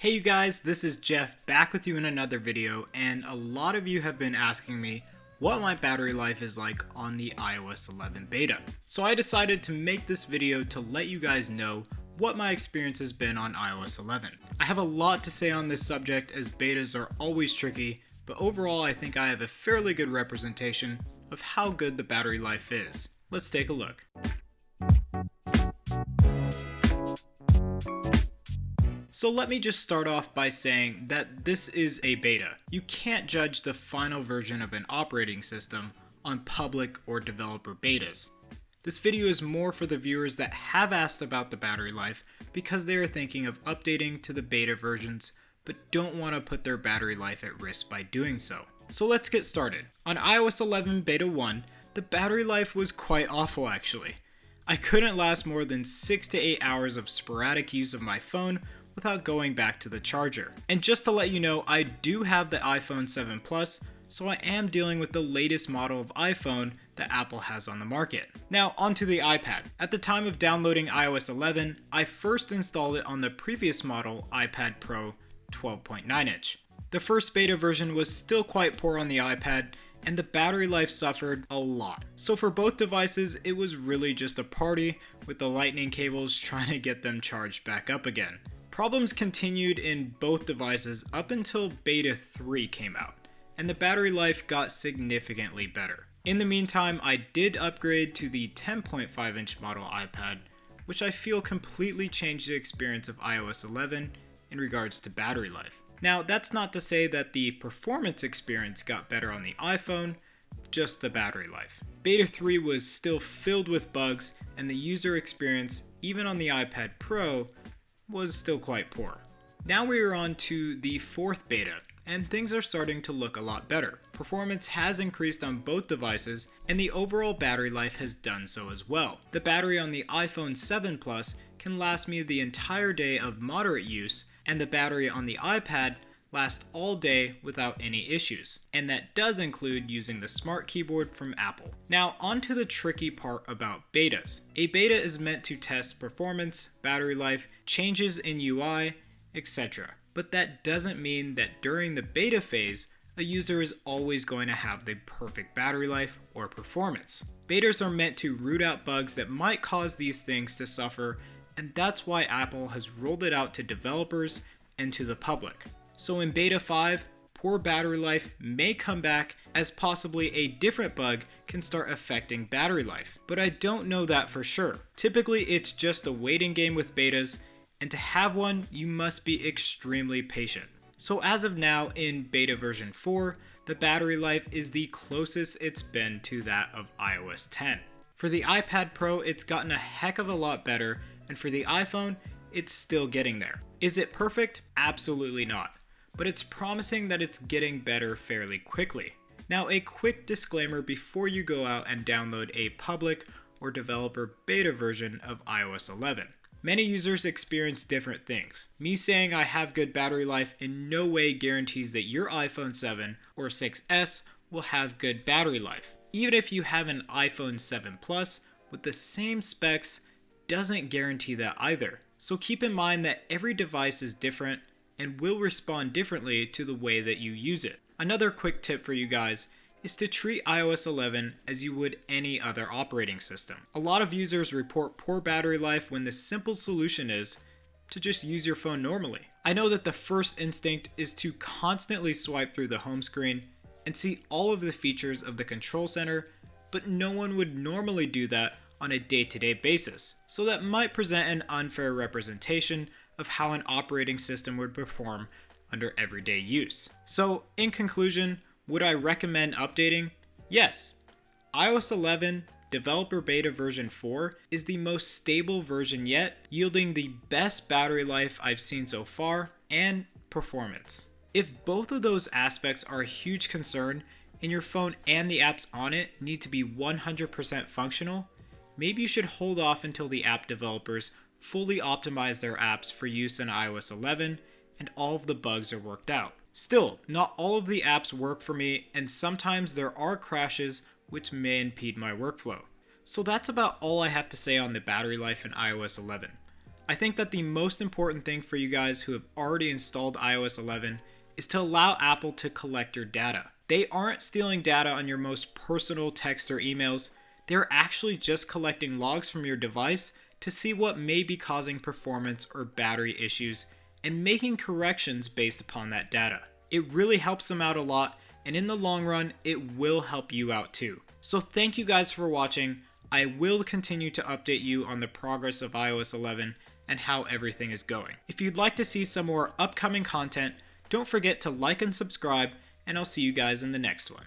Hey you guys, this is Jeff back with you in another video, and a lot of you have been asking me what my battery life is like on the iOS 11 beta. So I decided to make this video to let you guys know what my experience has been on iOS 11. I have a lot to say on this subject as betas are always tricky, but overall I think I have a fairly good representation of how good the battery life is. Let's take a look. So let me just start off by saying that this is a beta. You can't judge the final version of an operating system on public or developer betas. This video is more for the viewers that have asked about the battery life because they are thinking of updating to the beta versions but don't want to put their battery life at risk by doing so. So let's get started. On iOS 11 Beta 1, the battery life was quite awful actually. I couldn't last more than 6 to 8 hours of sporadic use of my phone without going back to the charger. And just to let you know, I do have the iPhone 7 Plus, so I am dealing with the latest model of iPhone that Apple has on the market. Now onto the iPad. At the time of downloading iOS 11, I first installed it on the previous model iPad Pro 12.9 inch. The first beta version was still quite poor on the iPad, and the battery life suffered a lot. So for both devices, it was really just a party with the lightning cables trying to get them charged back up again. Problems continued in both devices up until Beta 3 came out, and the battery life got significantly better. In the meantime, I did upgrade to the 10.5 inch model iPad, which I feel completely changed the experience of iOS 11 in regards to battery life. Now, that's not to say that the performance experience got better on the iPhone, just the battery life. Beta 3 was still filled with bugs, and the user experience, even on the iPad Pro, was still quite poor. Now we are on to the fourth beta, and things are starting to look a lot better. Performance has increased on both devices, and the overall battery life has done so as well. The battery on the iPhone 7 Plus can last me the entire day of moderate use, and the battery on the iPad lasts all day without any issues. And that does include using the smart keyboard from Apple. Now onto the tricky part about betas. A beta is meant to test performance, battery life, changes in UI, etc. But that doesn't mean that during the beta phase, a user is always going to have the perfect battery life or performance. Betas are meant to root out bugs that might cause these things to suffer, and that's why Apple has rolled it out to developers and to the public. So in Beta 5, poor battery life may come back as possibly a different bug can start affecting battery life, but I don't know that for sure. Typically it's just a waiting game with betas, and to have one you must be extremely patient. So as of now in beta version 4, the battery life is the closest it's been to that of iOS 10. For the iPad Pro it's gotten a heck of a lot better, and for the iPhone it's still getting there. Is it perfect? Absolutely not. But it's promising that it's getting better fairly quickly. Now a quick disclaimer before you go out and download a public or developer beta version of iOS 11. Many users experience different things. Me saying I have good battery life in no way guarantees that your iPhone 7 or 6S will have good battery life. Even if you have an iPhone 7 Plus with the same specs, doesn't guarantee that either. So keep in mind that every device is different and will respond differently to the way that you use it. Another quick tip for you guys is to treat iOS 11 as you would any other operating system. A lot of users report poor battery life when the simple solution is to just use your phone normally. I know that the first instinct is to constantly swipe through the home screen and see all of the features of the control center, but no one would normally do that on a day-to-day basis. So that might present an unfair representation of how an operating system would perform under everyday use. So in conclusion, would I recommend updating? Yes. iOS 11 Developer Beta version 4 is the most stable version yet, yielding the best battery life I've seen so far and performance. If both of those aspects are a huge concern and your phone and the apps on it need to be 100% functional, maybe you should hold off until the app developers fully optimize their apps for use in iOS 11 and all of the bugs are worked out. Still, not all of the apps work for me, and sometimes there are crashes which may impede my workflow. So that's about all I have to say on the battery life in iOS 11. I think that the most important thing for you guys who have already installed iOS 11 is to allow Apple to collect your data. They aren't stealing data on your most personal text or emails. They're actually just collecting logs from your device to see what may be causing performance or battery issues and making corrections based upon that data. It really helps them out a lot, and in the long run, it will help you out too. So thank you guys for watching. I will continue to update you on the progress of iOS 11 and how everything is going. If you'd like to see some more upcoming content, don't forget to like and subscribe, and I'll see you guys in the next one.